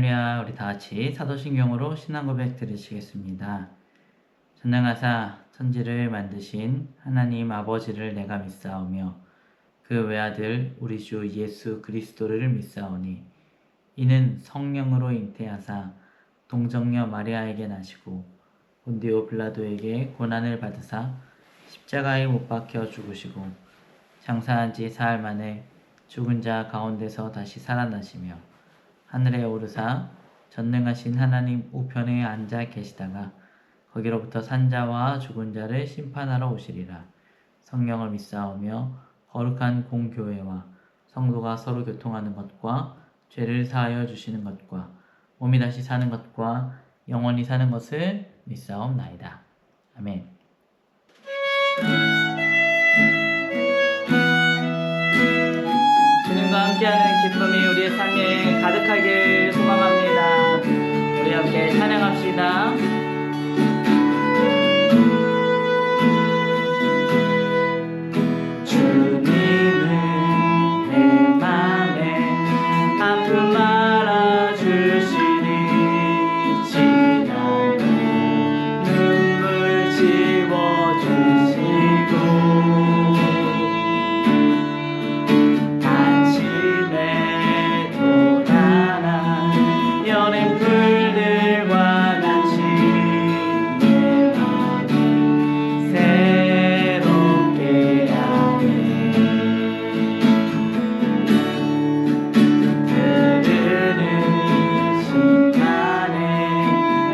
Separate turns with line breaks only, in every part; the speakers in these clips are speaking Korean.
할렐루야. 우리 다 같이 사도신경으로 신앙 고백 드리시겠습니다. 전능하사 천지를 만드신 하나님 아버지를 내가 믿사오며 그 외아들 우리 주 예수 그리스도를 믿사오니 이는 성령으로 잉태하사 동정녀 마리아에게 나시고 본디오 빌라도에게 고난을 받으사 십자가에 못 박혀 죽으시고 장사한 지 사흘 만에 죽은 자 가운데서 다시 살아나시며 하늘에 오르사 전능하신 하나님 우편에 앉아 계시다가 거기로부터 산자와 죽은 자를 심판하러 오시리라. 성령을 믿사오며 거룩한 공교회와 성도가 서로 교통하는 것과 죄를 사하여 주시는 것과 몸이 다시 사는 것과 영원히 사는 것을 믿사옵나이다. 아멘. 주님과 함께하는 기쁨이 우리의 삶에 가득하길 소망합니다. 우리 함께 찬양합시다. 주님은 내 맘에 아픔 알아주시니 지나는 눈물 지워주시고 아침에 돋아나 여린 풀들과 같이 내 마음을 새롭게 하네. 흐르는 시간에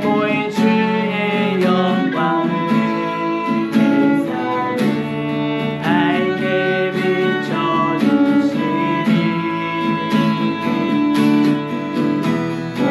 모인 주의 영광을 내 삶에 밝게 비춰주시니 온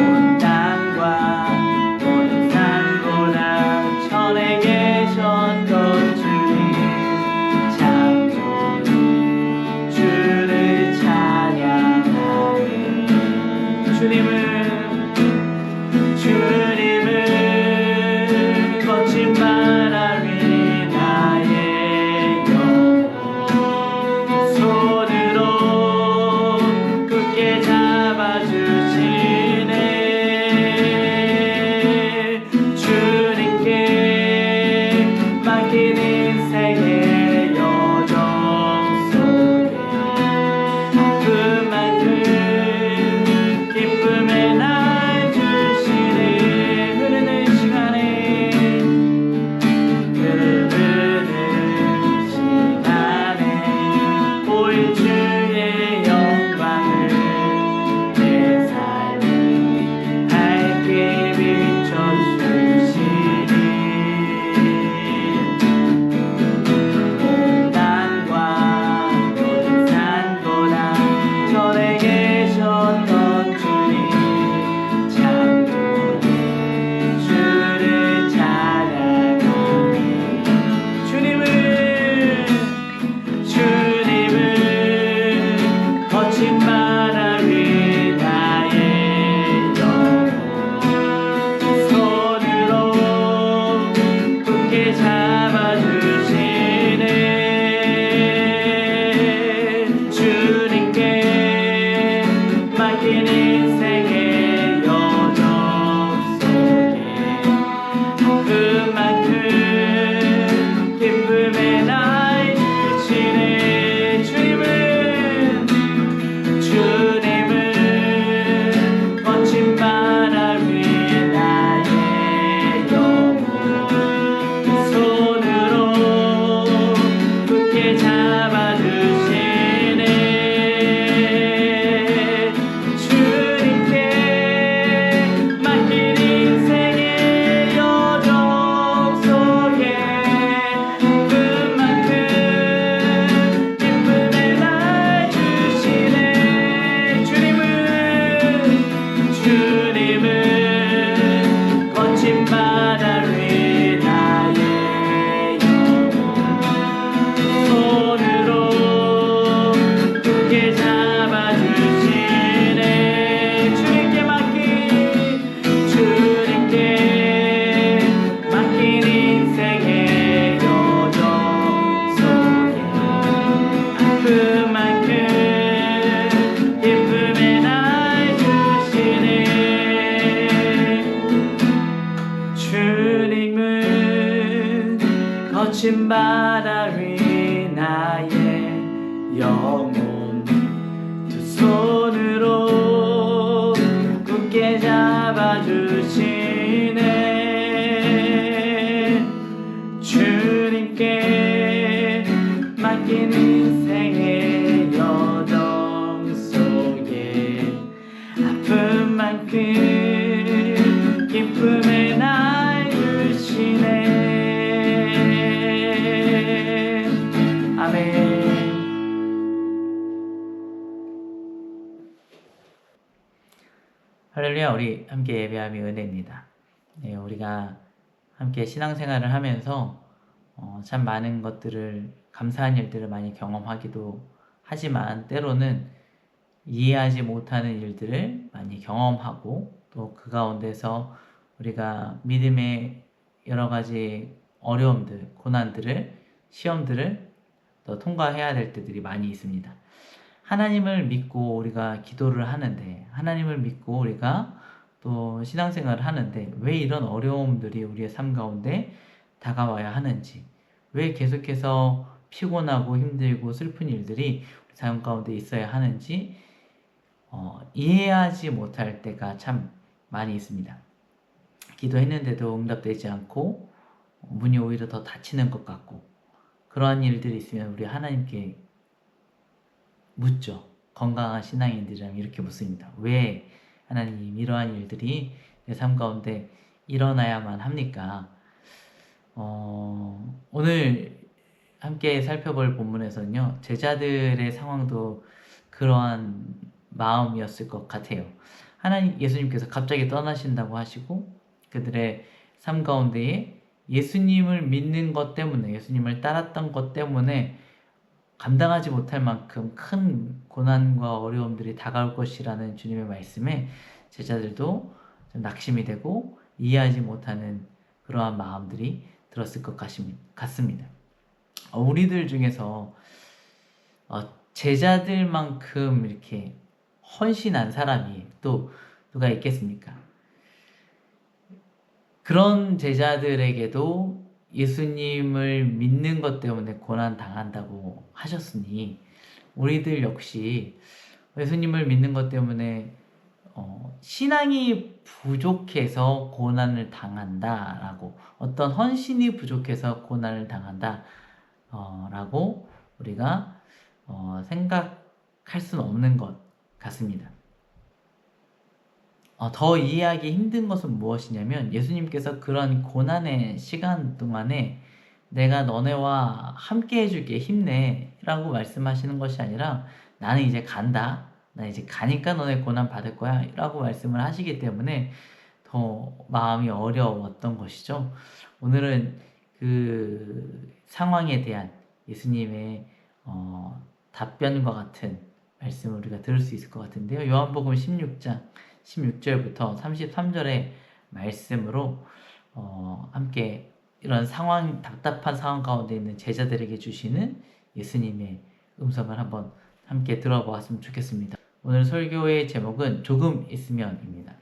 거친 바다 위 나의 영혼 두 손으로 굳게 잡아주시네. 주님께 맡긴 인생의 여정 속에 아픈 만큼 기쁨의 날 주시네. 아멘. 할렐루야. 우리 함께 예배함이 은혜입니다. 네, 우리가 함께 신앙생활을 하면서 참 많은 것들을, 감사한 일들을 많이 경험하기도 하지만 때로는 이해하지 못하는 일들을 많이 경험하고 또 그 가운데서 우리가 믿음의 여러 가지 어려움들, 고난들을, 시험들을 또 통과해야 될 때들이 많이 있습니다. 하나님을 믿고 우리가 기도를 하는데, 하나님을 믿고 우리가 또 신앙생활을 하는데 왜 이런 어려움들이 우리의 삶 가운데 다가와야 하는지, 왜 계속해서 피곤하고 힘들고 슬픈 일들이 우리 삶 가운데 있어야 하는지 이해하지 못할 때가 참 많이 있습니다. 기도했는데도 응답되지 않고 문이 오히려 더 닫히는 것 같고, 그러한 일들이 있으면 우리 하나님께 묻죠. 건강한 신앙인들이라면 이렇게 묻습니다. 왜 하나님 이러한 일들이 내 삶 가운데 일어나야만 합니까? 오늘 함께 살펴볼 본문에서는요, 제자들의 상황도 그러한 마음이었을 것 같아요. 예수님께서 갑자기 떠나신다고 하시고 그들의 삶 가운데에 예수님을 믿는 것 때문에, 예수님을 따랐던 것 때문에 감당하지 못할 만큼 큰 고난과 어려움들이 다가올 것이라는 주님의 말씀에 제자들도 좀 낙심이 되고 이해하지 못하는 그러한 마음들이 들었을 것 같습니다. 우리들 중에서 제자들만큼 이렇게 헌신한 사람이 또 누가 있겠습니까? 그런 제자들에게도 예수님을 믿는 것 때문에 고난 당한다고 하셨으니 우리들 역시 예수님을 믿는 것 때문에 신앙이 부족해서 고난을 당한다라고, 어떤 헌신이 부족해서 고난을 당한다 라고 우리가 생각할 수는 없는 것 같습니다. 더 이해하기 힘든 것은 무엇이냐면, 예수님께서 그런 고난의 시간 동안에 내가 너네와 함께 해줄게, 힘내 라고 말씀하시는 것이 아니라 나는 이제 간다, 나 이제 가니까 너네 고난 받을 거야 라고 말씀을 하시기 때문에 더 마음이 어려웠던 것이죠. 오늘은 그 상황에 대한 예수님의 답변과 같은 말씀을 우리가 들을 수 있을 것 같은데요. 요한복음 16장 16절부터 33절의 말씀으로 함께 이런 상황, 답답한 상황 가운데 있는 제자들에게 주시는 예수님의 음성을 한번 함께 들어보았으면 좋겠습니다. 오늘 설교의 제목은 조금 있으면입니다.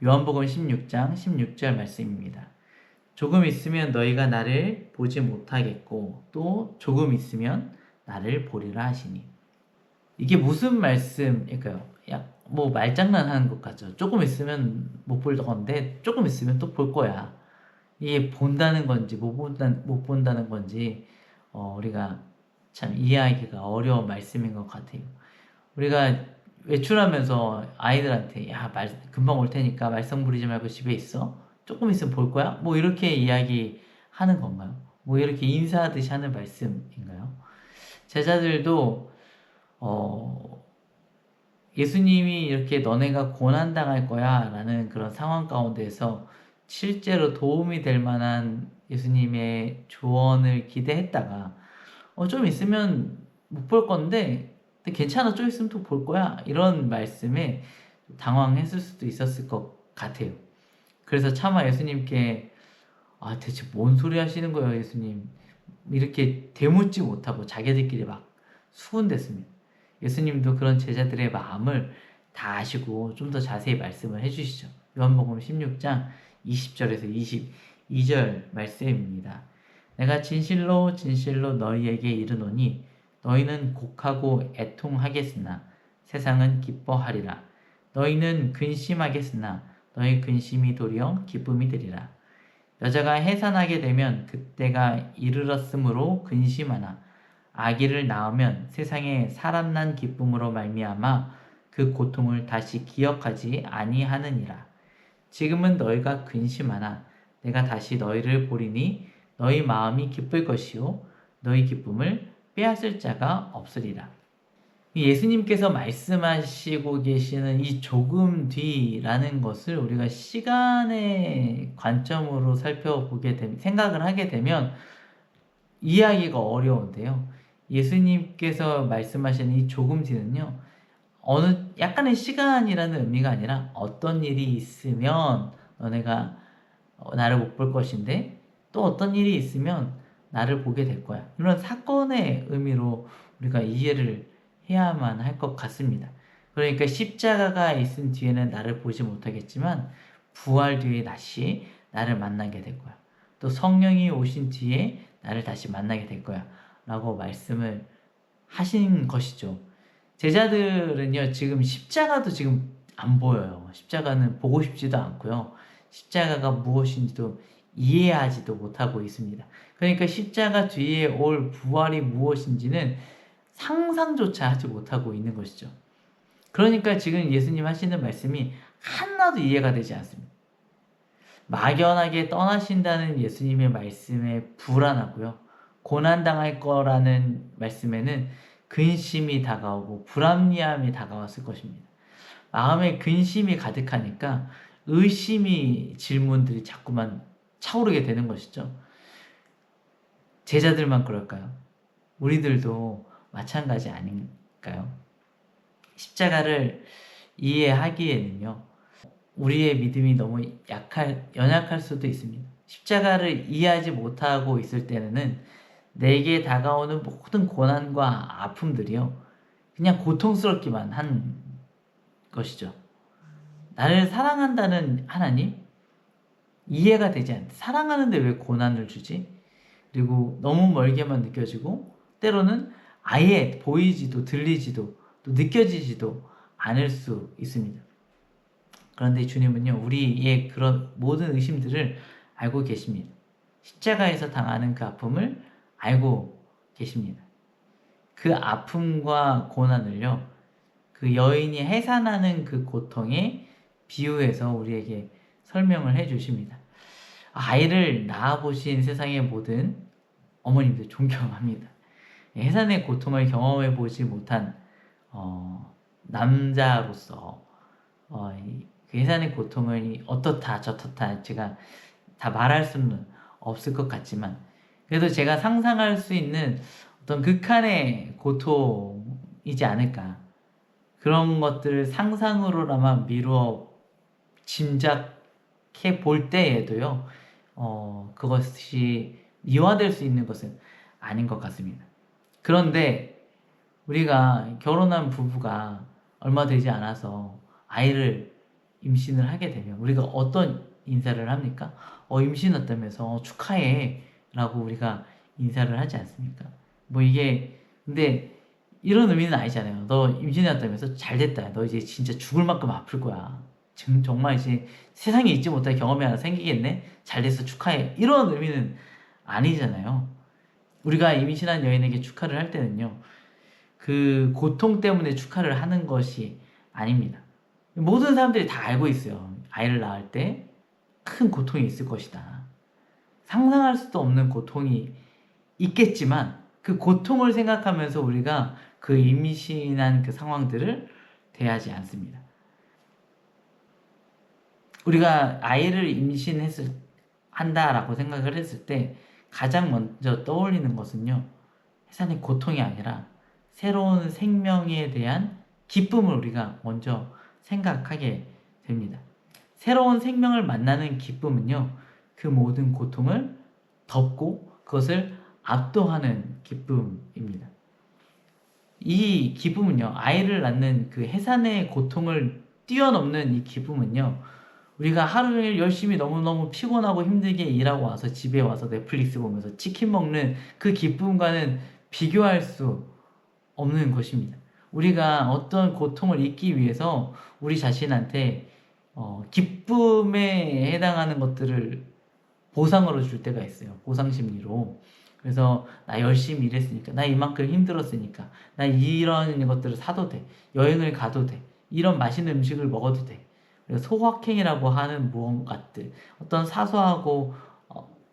요한복음 16장 16절 말씀입니다. 조금 있으면 너희가 나를 보지 못하겠고 또 조금 있으면 나를 보리라 하시니. 이게 무슨 말씀일까요? 뭐 말장난하는 것 같죠. 조금 있으면 못 볼 건데 조금 있으면 또 볼 거야. 이게 본다는 건지 못 본다는 건지 우리가 참 이해하기가 어려운 말씀인 것 같아요. 우리가 외출하면서 아이들한테 금방 올 테니까 말썽 부리지 말고 집에 있어. 조금 있으면 볼 거야. 뭐 이렇게 이야기하는 건가요? 뭐 이렇게 인사하듯이 하는 말씀인가요? 제자들도 예수님이 이렇게 너네가 고난당할 거야 라는 그런 상황 가운데서 실제로 도움이 될 만한 예수님의 조언을 기대했다가 좀 있으면 못 볼 건데 괜찮아, 좀 있으면 또 볼 거야, 이런 말씀에 당황했을 수도 있었을 것 같아요. 그래서 차마 예수님께 대체 뭔 소리 하시는 거예요 예수님, 이렇게 대묻지 못하고 자기들끼리 막 수군댔습니다. 예수님도 그런 제자들의 마음을 다 아시고 좀 더 자세히 말씀을 해주시죠. 요한복음 16장 20절에서 22절 말씀입니다. 내가 진실로 진실로 너희에게 이르노니 너희는 곡하고 애통하겠으나 세상은 기뻐하리라. 너희는 근심하겠으나 너희 근심이 도리어 기쁨이 되리라. 여자가 해산하게 되면 그때가 이르렀으므로 근심하나 아기를 낳으면 세상에 사람 난 기쁨으로 말미암아 그 고통을 다시 기억하지 아니하느니라. 지금은 너희가 근심하나 내가 다시 너희를 보리니 너희 마음이 기쁠 것이요 너희 기쁨을 빼앗을 자가 없으리라. 예수님께서 말씀하시고 계시는 이 조금 뒤라는 것을 우리가 시간의 관점으로 살펴보게 되면, 생각을 하게 되면 이해하기가 어려운데요. 예수님께서 말씀하시는 이 조금 뒤는요, 어느 약간의 시간이라는 의미가 아니라 어떤 일이 있으면 너네가 나를 못 볼 것인데 또 어떤 일이 있으면 나를 보게 될 거야. 이런 사건의 의미로 우리가 이해를 해야만 할 것 같습니다. 그러니까 십자가가 있은 뒤에는 나를 보지 못하겠지만 부활 뒤에 다시 나를 만나게 될 거야. 또 성령이 오신 뒤에 나를 다시 만나게 될 거야. 라고 말씀을 하신 것이죠. 제자들은요, 지금 십자가도 지금 안 보여요. 십자가는 보고 싶지도 않고요. 십자가가 무엇인지도 이해하지도 못하고 있습니다. 그러니까 십자가 뒤에 올 부활이 무엇인지는 상상조차 하지 못하고 있는 것이죠. 그러니까 지금 예수님 하시는 말씀이 하나도 이해가 되지 않습니다. 막연하게 떠나신다는 예수님의 말씀에 불안하고요. 고난당할 거라는 말씀에는 근심이 다가오고 불합리함이 다가왔을 것입니다. 마음에 근심이 가득하니까 의심이 질문들이 자꾸만 차오르게 되는 것이죠. 제자들만 그럴까요? 우리들도 마찬가지 아닌가요? 십자가를 이해하기에는요, 우리의 믿음이 너무 연약할 수도 있습니다. 십자가를 이해하지 못하고 있을 때는 내게 다가오는 모든 고난과 아픔들이요, 그냥 고통스럽기만 한 것이죠. 나를 사랑한다는 하나님? 이해가 되지 않다. 사랑하는데 왜 고난을 주지? 그리고 너무 멀게만 느껴지고 때로는 아예 보이지도 들리지도 또 느껴지지도 않을 수 있습니다. 그런데 주님은요, 우리의 그런 모든 의심들을 알고 계십니다. 십자가에서 당하는 그 아픔을 알고 계십니다. 그 아픔과 고난을요, 그 여인이 해산하는 그 고통에 비유해서 우리에게 설명을 해 주십니다. 아이를 낳아보신 세상의 모든 어머님들 존경합니다. 해산의 고통을 경험해 보지 못한 남자로서 그 해산의 고통을 어떻다 저떻다 제가 다 말할 수는 없을 것 같지만, 그래도 제가 상상할 수 있는 어떤 극한의 고통이지 않을까, 그런 것들을 상상으로나마 미루어 짐작해 볼 때에도요, 그것이 미화될 수 있는 것은 아닌 것 같습니다. 그런데 우리가 결혼한 부부가 얼마 되지 않아서 아이를 임신을 하게 되면 우리가 어떤 인사를 합니까? 임신했다면서 축하해 라고 우리가 인사를 하지 않습니까? 뭐 이게 근데 이런 의미는 아니잖아요. 너 임신했다면서 잘됐다. 너 이제 진짜 죽을 만큼 아플 거야. 지금 정말 이제 세상에 잊지 못할 경험이 하나 생기겠네? 잘됐어 축하해. 이런 의미는 아니잖아요. 우리가 임신한 여인에게 축하를 할 때는요, 그 고통 때문에 축하를 하는 것이 아닙니다. 모든 사람들이 다 알고 있어요. 아이를 낳을 때 큰 고통이 있을 것이다. 상상할 수도 없는 고통이 있겠지만 그 고통을 생각하면서 우리가 그 임신한 그 상황들을 대하지 않습니다. 우리가 아이를 한다라고 생각을 했을 때 가장 먼저 떠올리는 것은요, 해산의 고통이 아니라 새로운 생명에 대한 기쁨을 우리가 먼저 생각하게 됩니다. 새로운 생명을 만나는 기쁨은요, 그 모든 고통을 덮고 그것을 압도하는 기쁨입니다. 이 기쁨은요, 아이를 낳는 그 해산의 고통을 뛰어넘는 이 기쁨은요, 우리가 하루 종일 열심히 너무너무 피곤하고 힘들게 일하고 와서 집에 와서 넷플릭스 보면서 치킨 먹는 그 기쁨과는 비교할 수 없는 것입니다. 우리가 어떤 고통을 잊기 위해서 우리 자신한테 기쁨에 해당하는 것들을 보상으로 줄 때가 있어요. 보상 심리로. 그래서 나 열심히 일했으니까, 나 이만큼 힘들었으니까, 나 이런 것들을 사도 돼. 여행을 가도 돼. 이런 맛있는 음식을 먹어도 돼. 그래서 소확행이라고 하는 무언가들, 어떤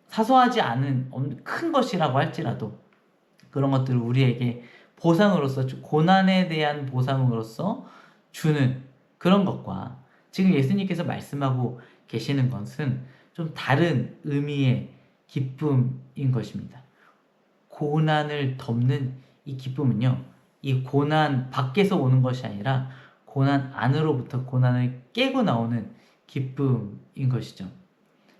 사소하지 않은 큰 것이라고 할지라도 그런 것들을 우리에게 보상으로서, 고난에 대한 보상으로서 주는 그런 것과 지금 예수님께서 말씀하고 계시는 것은 좀 다른 의미의 기쁨인 것입니다. 고난을 덮는 이 기쁨은요, 이 고난 밖에서 오는 것이 아니라 고난 안으로부터 고난을 깨고 나오는 기쁨인 것이죠.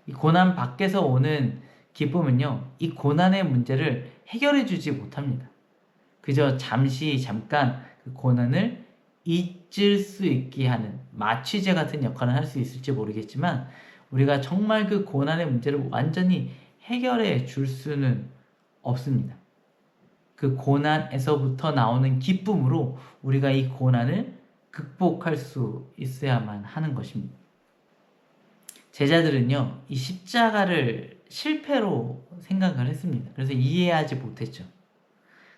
이 고난 밖에서 오는 기쁨은요, 이 고난의 문제를 해결해 주지 못합니다. 그저 잠깐 그 고난을 잊을 수 있게 하는 마취제 같은 역할을 할 수 있을지 모르겠지만, 우리가 정말 그 고난의 문제를 완전히 해결해 줄 수는 없습니다. 그 고난에서부터 나오는 기쁨으로 우리가 이 고난을 극복할 수 있어야만 하는 것입니다. 제자들은요, 이 십자가를 실패로 생각을 했습니다. 그래서 이해하지 못했죠.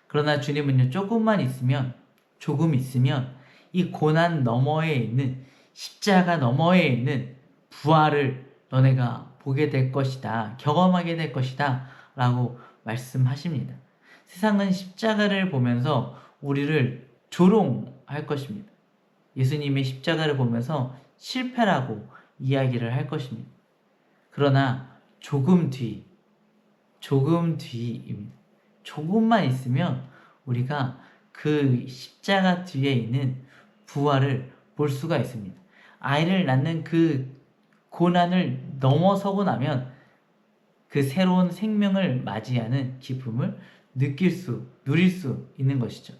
그러나 주님은요, 조금 있으면 이 고난 너머에 있는, 십자가 너머에 있는 부활을 너네가 보게 될 것이다, 경험하게 될 것이다 라고 말씀하십니다. 세상은 십자가를 보면서 우리를 조롱할 것입니다. 예수님의 십자가를 보면서 실패라고 이야기를 할 것입니다. 그러나 조금 뒤입니다. 조금만 있으면 우리가 그 십자가 뒤에 있는 부활을 볼 수가 있습니다. 아이를 낳는 그 고난을 넘어서고 나면 그 새로운 생명을 맞이하는 기쁨을 누릴 수 있는 것이죠.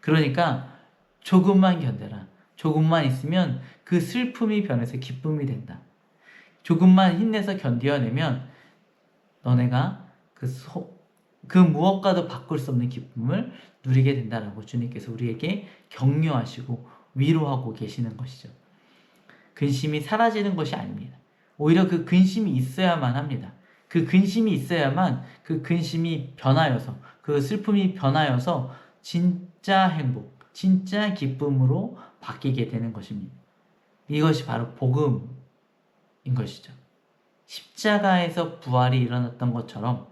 그러니까 조금만 견뎌라. 조금만 있으면 그 슬픔이 변해서 기쁨이 된다. 조금만 힘내서 견뎌내면 너네가 그 무엇과도 바꿀 수 없는 기쁨을 누리게 된다라고 주님께서 우리에게 격려하시고 위로하고 계시는 것이죠. 근심이 사라지는 것이 아닙니다. 오히려 그 근심이 있어야만 합니다. 그 근심이 있어야만 그 근심이 변하여서, 그 슬픔이 변하여서 진짜 행복, 진짜 기쁨으로 바뀌게 되는 것입니다. 이것이 바로 복음인 것이죠. 십자가에서 부활이 일어났던 것처럼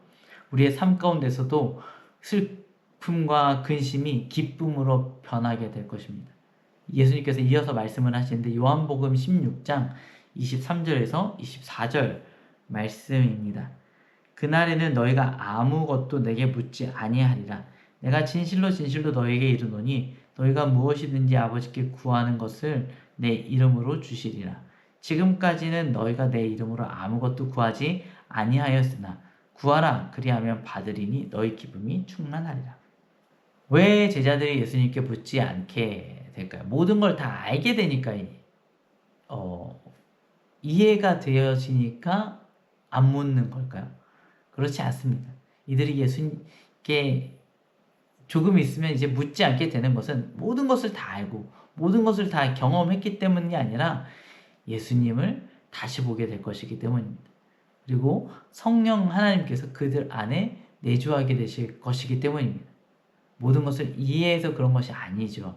우리의 삶 가운데서도 슬픔과 근심이 기쁨으로 변하게 될 것입니다. 예수님께서 이어서 말씀을 하시는데 요한복음 16장 23절에서 24절 말씀입니다. 그날에는 너희가 아무것도 내게 묻지 아니하리라. 내가 진실로 너희에게 이르노니 너희가 무엇이든지 아버지께 구하는 것을 내 이름으로 주시리라. 지금까지는 너희가 내 이름으로 아무것도 구하지 아니하였으나 구하라, 그리하면 받으리니 너희 기쁨이 충만하리라. 왜 제자들이 예수님께 묻지 않게 될까요? 모든 걸 다 알게 되니까 이해가 되어지니까 안 묻는 걸까요? 그렇지 않습니다. 이들이 예수님께 조금 있으면 이제 묻지 않게 되는 것은 모든 것을 다 알고 모든 것을 다 경험했기 때문이 아니라 예수님을 다시 보게 될 것이기 때문입니다. 그리고 성령 하나님께서 그들 안에 내주하게 되실 것이기 때문입니다. 모든 것을 이해해서 그런 것이 아니죠.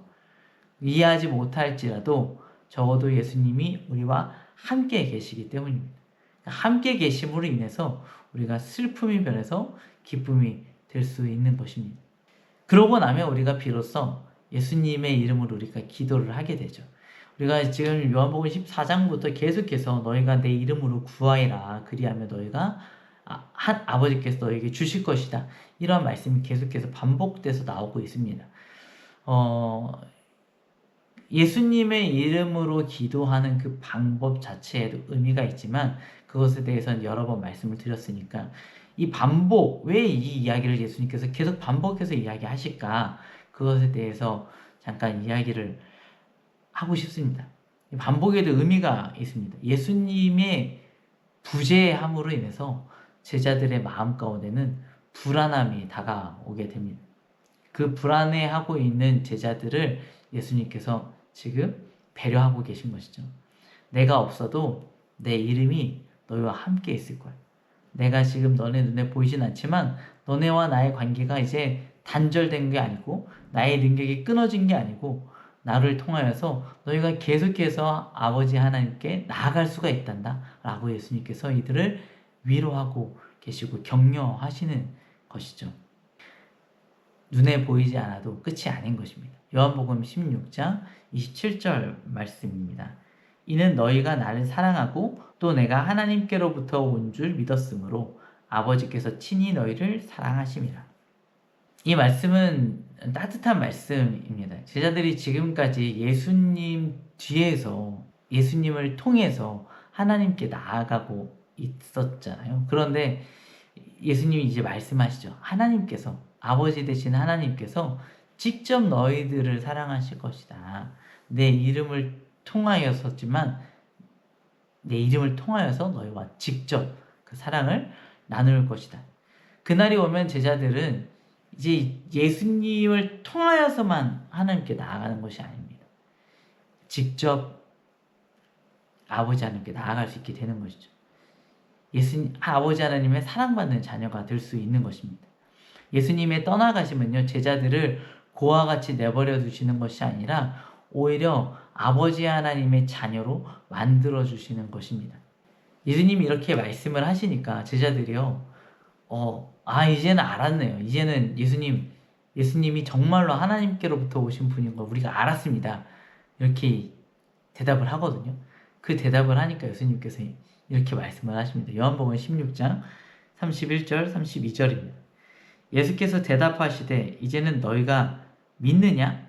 이해하지 못할지라도 적어도 예수님이 우리와 함께 계시기 때문입니다. 함께 계심으로 인해서 우리가 슬픔이 변해서 기쁨이 될 수 있는 것입니다. 그러고 나면 우리가 비로소 예수님의 이름으로 우리가 기도를 하게 되죠. 우리가 지금 요한복음 14장부터 계속해서 너희가 내 이름으로 구하이라, 그리하면 너희가 아버지께서 너에게 주실 것이다, 이런 말씀이 계속해서 반복돼서 나오고 있습니다. 예수님의 이름으로 기도하는 그 방법 자체에도 의미가 있지만 그것에 대해서는 여러 번 말씀을 드렸으니까 이 반복, 왜 이 이야기를 예수님께서 계속 반복해서 이야기하실까, 그것에 대해서 잠깐 이야기를 하고 싶습니다. 반복에도 의미가 있습니다. 예수님의 부재함으로 인해서 제자들의 마음 가운데는 불안함이 다가오게 됩니다. 그 불안해하고 있는 제자들을 예수님께서 지금 배려하고 계신 것이죠. 내가 없어도 내 이름이 너희와 함께 있을 거야. 내가 지금 너네 눈에 보이진 않지만 너네와 나의 관계가 이제 단절된 게 아니고 나의 능력이 끊어진 게 아니고 나를 통하여서 너희가 계속해서 아버지 하나님께 나아갈 수가 있단다 라고 예수님께서 이들을 위로하고 계시고 격려하시는 것이죠. 눈에 보이지 않아도 끝이 아닌 것입니다. 요한복음 16장 27절 말씀입니다. 이는 너희가 나를 사랑하고 또 내가 하나님께로부터 온 줄 믿었으므로 아버지께서 친히 너희를 사랑하심이라. 이 말씀은 따뜻한 말씀입니다. 제자들이 지금까지 예수님 뒤에서 예수님을 통해서 하나님께 나아가고 있었잖아요. 그런데 예수님이 이제 말씀하시죠. 하나님께서, 아버지 되신 하나님께서 직접 너희들을 사랑하실 것이다. 내 이름을 통하여서지만 내 이름을 통하여서 너희와 직접 그 사랑을 나눌 것이다. 그날이 오면 제자들은 이제 예수님을 통하여서만 하나님께 나아가는 것이 아닙니다. 직접 아버지 하나님께 나아갈 수 있게 되는 것이죠. 아버지 하나님의 사랑받는 자녀가 될 수 있는 것입니다. 예수님의 떠나가심은요, 제자들을 고와 같이 내버려 두시는 것이 아니라 오히려 아버지 하나님의 자녀로 만들어 주시는 것입니다. 예수님이 이렇게 말씀을 하시니까 제자들이요, 이제는 알았네요. 이제는 예수님이 정말로 하나님께로부터 오신 분인 걸 우리가 알았습니다. 이렇게 대답을 하거든요. 그 대답을 하니까 예수님께서 이렇게 말씀을 하십니다. 요한복음 16장 31절 32절입니다. 예수께서 대답하시되 이제는 너희가 믿느냐?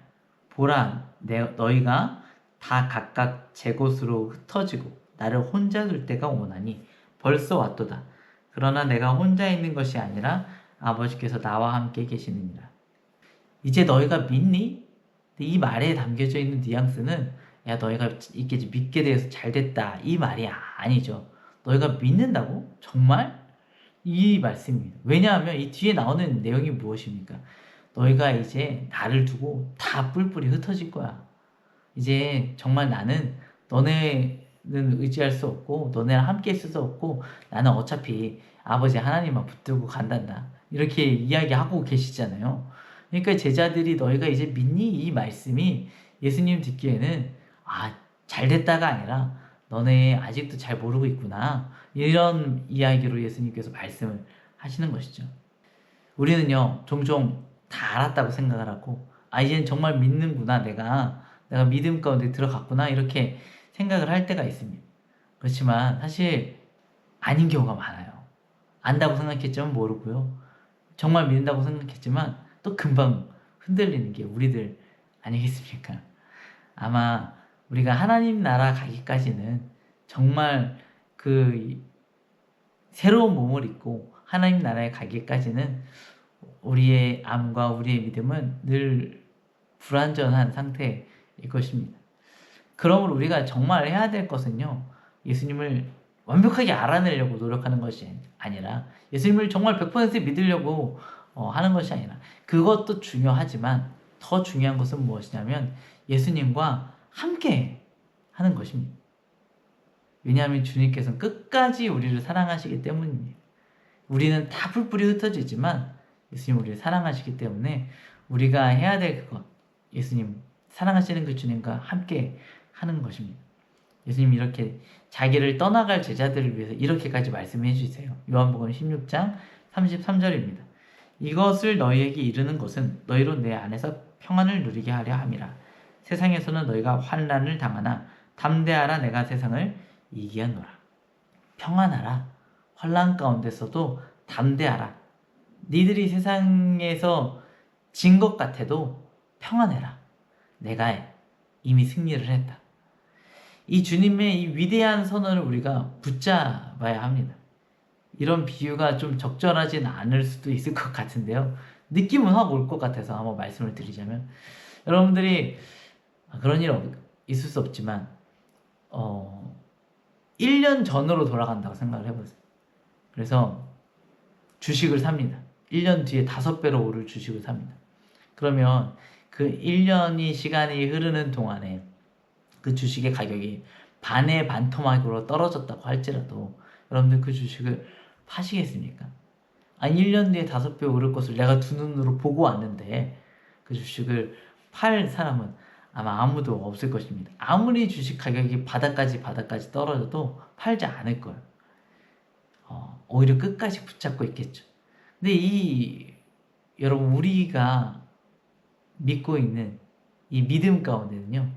보라, 너희가 다 각각 제 곳으로 흩어지고 나를 혼자 둘 때가 오나니 벌써 왔도다. 그러나 내가 혼자 있는 것이 아니라 아버지께서 나와 함께 계시느니라. 이제 너희가 믿니? 이 말에 담겨져 있는 뉘앙스는 야, 너희가 이렇게 믿게 되어서 잘 됐다, 이 말이 아니죠. 너희가 믿는다고? 정말? 이 말씀입니다. 왜냐하면 이 뒤에 나오는 내용이 무엇입니까? 너희가 이제 나를 두고 다 뿔뿔이 흩어질 거야. 이제 정말 나는 너네는 의지할 수 없고 너네랑 함께 있을 수 없고 나는 어차피 아버지 하나님만 붙들고 간단다. 이렇게 이야기하고 계시잖아요. 그러니까 제자들이 너희가 이제 믿니? 이 말씀이 예수님 듣기에는 잘 됐다가 아니라 너네 아직도 잘 모르고 있구나. 이런 이야기로 예수님께서 말씀을 하시는 것이죠. 우리는요, 종종 다 알았다고 생각을 하고, 이제는 정말 믿는구나. 내가 믿음 가운데 들어갔구나. 이렇게 생각을 할 때가 있습니다. 그렇지만 사실 아닌 경우가 많아요. 안다고 생각했지만 모르고요. 정말 믿는다고 생각했지만 또 금방 흔들리는 게 우리들 아니겠습니까? 아마 우리가 하나님 나라 가기까지는 정말 그 새로운 몸을 입고 하나님 나라에 가기까지는 우리의 암과 우리의 믿음은 늘 불완전한 상태일 것입니다. 그러므로 우리가 정말 해야 될 것은요, 예수님을 완벽하게 알아내려고 노력하는 것이 아니라 예수님을 정말 100% 믿으려고 하는 것이 아니라, 그것도 중요하지만 더 중요한 것은 무엇이냐면 예수님과 함께 하는 것입니다. 왜냐하면 주님께서는 끝까지 우리를 사랑하시기 때문입니다. 우리는 다 뿔뿔이 흩어지지만 예수님 우리를 사랑하시기 때문에 우리가 해야 될 그것, 예수님 사랑하시는 그 주님과 함께 하는 것입니다. 예수님이 이렇게 자기를 떠나갈 제자들을 위해서 이렇게까지 말씀해 주세요. 요한복음 16장 33절입니다. 이것을 너희에게 이르는 것은 너희로 내 안에서 평안을 누리게 하려 함이라. 세상에서는 너희가 환난을 당하나 담대하라, 내가 세상을 이기었노라. 평안하라. 환난 가운데서도 담대하라. 니들이 세상에서 진 것 같아도 평안해라. 내가 이미 승리를 했다. 이 주님의 이 위대한 선언을 우리가 붙잡아야 합니다. 이런 비유가 좀 적절하진 않을 수도 있을 것 같은데요. 느낌은 확 올 것 같아서 한번 말씀을 드리자면, 여러분들이 그런 일 있을 수 없지만 1년 전으로 돌아간다고 생각을 해보세요. 그래서 주식을 삽니다. 1년 뒤에 5배로 오를 주식을 삽니다. 그러면 그 1년이 시간이 흐르는 동안에 그 주식의 가격이 반의 반토막으로 떨어졌다고 할지라도 여러분들 그 주식을 파시겠습니까? 아니 1년 뒤에 5배 오를 것을 내가 두 눈으로 보고 왔는데 그 주식을 팔 사람은 아마 아무도 없을 것입니다. 아무리 주식 가격이 바닥까지 떨어져도 팔지 않을 거예요. 오히려 끝까지 붙잡고 있겠죠. 근데 여러분 우리가 믿고 있는 이 믿음 가운데는요,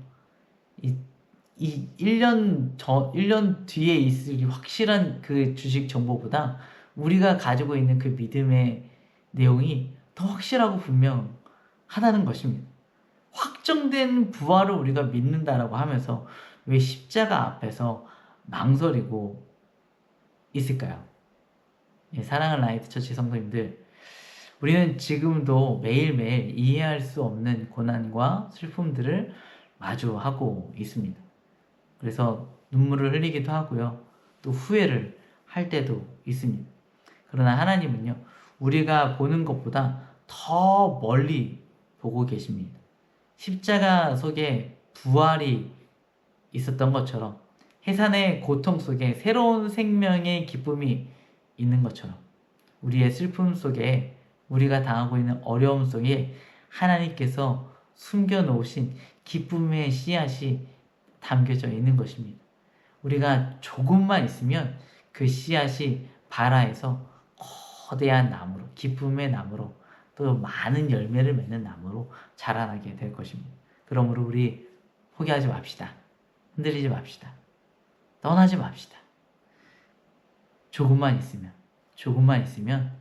이 1년 뒤에 있을 확실한 그 주식 정보보다 우리가 가지고 있는 그 믿음의 내용이 더 확실하고 분명하다는 것입니다. 확정된 부활을 우리가 믿는다라고 하면서 왜 십자가 앞에서 망설이고 있을까요? 예, 사랑하는 라이트 처치 성도님들, 우리는 지금도 매일매일 이해할 수 없는 고난과 슬픔들을 마주하고 있습니다. 그래서 눈물을 흘리기도 하고요. 또 후회를 할 때도 있습니다. 그러나 하나님은요, 우리가 보는 것보다 더 멀리 보고 계십니다. 십자가 속에 부활이 있었던 것처럼 해산의 고통 속에 새로운 생명의 기쁨이 있는 것처럼 우리의 슬픔 속에 우리가 당하고 있는 어려움 속에 하나님께서 숨겨놓으신 기쁨의 씨앗이 담겨져 있는 것입니다. 우리가 조금만 있으면 그 씨앗이 발아해서 거대한 나무로, 기쁨의 나무로, 또 많은 열매를 맺는 나무로 자라나게 될 것입니다. 그러므로 우리 포기하지 맙시다. 흔들리지 맙시다. 떠나지 맙시다. 조금만 있으면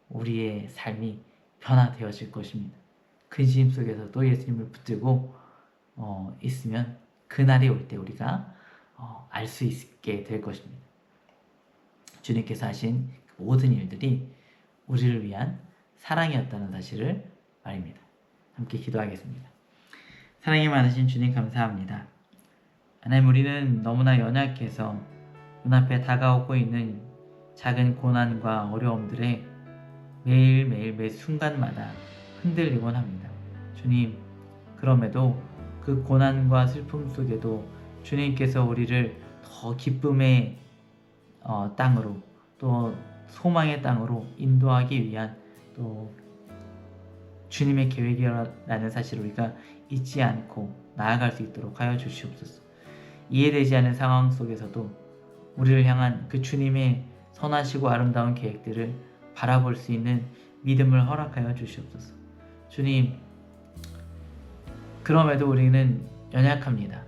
우리의 삶이 변화되어질 것입니다. 근심 속에서도 예수님을 붙들고 있으면 그날이 올 때 우리가 알 수 있게 될 것입니다. 주님께서 하신 모든 일들이 우리를 위한 사랑이었다는 사실을 말입니다. 함께 기도하겠습니다. 사랑이 많으신 주님 감사합니다. 하나님, 우리는 너무나 연약해서 눈앞에 다가오고 있는 작은 고난과 어려움들에 매일매일 매 순간마다 흔들리곤 합니다. 주님, 그럼에도 그 고난과 슬픔 속에도 주님께서 우리를 더 기쁨의 땅으로, 또 소망의 땅으로 인도하기 위한 또 주님의 계획이라는 사실을 우리가 잊지 않고 나아갈 수 있도록 하여 주시옵소서. 이해되지 않는 상황 속에서도 우리를 향한 그 주님의 선하시고 아름다운 계획들을 바라볼 수 있는 믿음을 허락하여 주시옵소서. 주님, 그럼에도 우리는 연약합니다.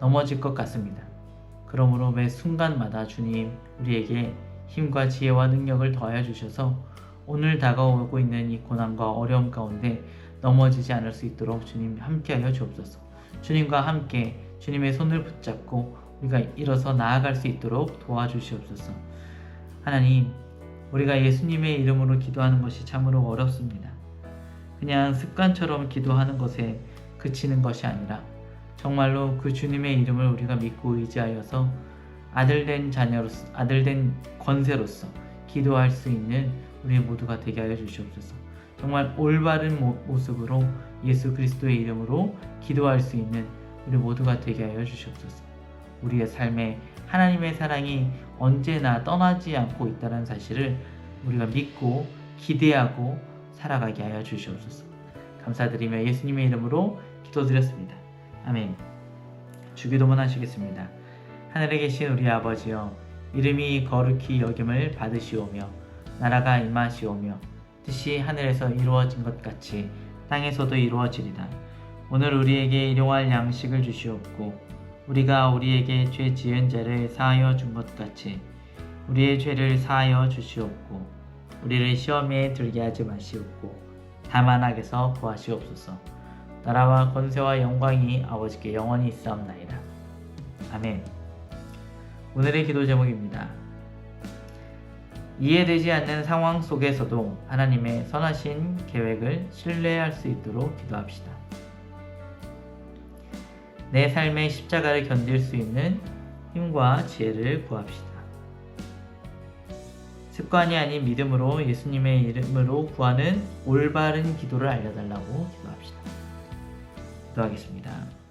넘어질 것 같습니다. 그러므로 매 순간마다 주님, 우리에게 힘과 지혜와 능력을 더하여 주셔서 오늘 다가오고 있는 이 고난과 어려움 가운데 넘어지지 않을 수 있도록 주님 함께하여 주옵소서. 주님과 함께 주님의 손을 붙잡고 우리가 일어서 나아갈 수 있도록 도와주시옵소서. 하나님, 우리가 예수님의 이름으로 기도하는 것이 참으로 어렵습니다. 그냥 습관처럼 기도하는 것에 그치는 것이 아니라 정말로 그 주님의 이름을 우리가 믿고 의지하여서 아들된 자녀로서, 아들된 권세로서 기도할 수 있는 우리 모두가 되게 하여 주시옵소서. 정말 올바른 모습으로 예수 그리스도의 이름으로 기도할 수 있는 우리 모두가 되게 하여 주시옵소서. 우리의 삶에 하나님의 사랑이 언제나 떠나지 않고 있다는 사실을 우리가 믿고 기대하고 살아가게 하여 주시옵소서. 감사드리며 예수님의 이름으로 기도드렸습니다. 아멘. 주기도문 하시겠습니다. 하늘에 계신 우리 아버지여, 이름이 거룩히 여김을 받으시오며 나라가 임하시오며 뜻이 하늘에서 이루어진 것 같이 땅에서도 이루어지리다. 오늘 우리에게 일용할 양식을 주시옵고 우리가 우리에게 죄 지은 자를 사하여 준 것 같이 우리의 죄를 사하여 주시옵고 우리를 시험에 들게 하지 마시옵고 다만 악에서 구하시옵소서. 나라와 권세와 영광이 아버지께 영원히 있사옵나이다. 아멘. 오늘의 기도 제목입니다. 이해되지 않는 상황 속에서도 하나님의 선하신 계획을 신뢰할 수 있도록 기도합시다. 내 삶의 십자가를 견딜 수 있는 힘과 지혜를 구합시다. 습관이 아닌 믿음으로 예수님의 이름으로 구하는 올바른 기도를 알려달라고 기도합시다. 기도하겠습니다.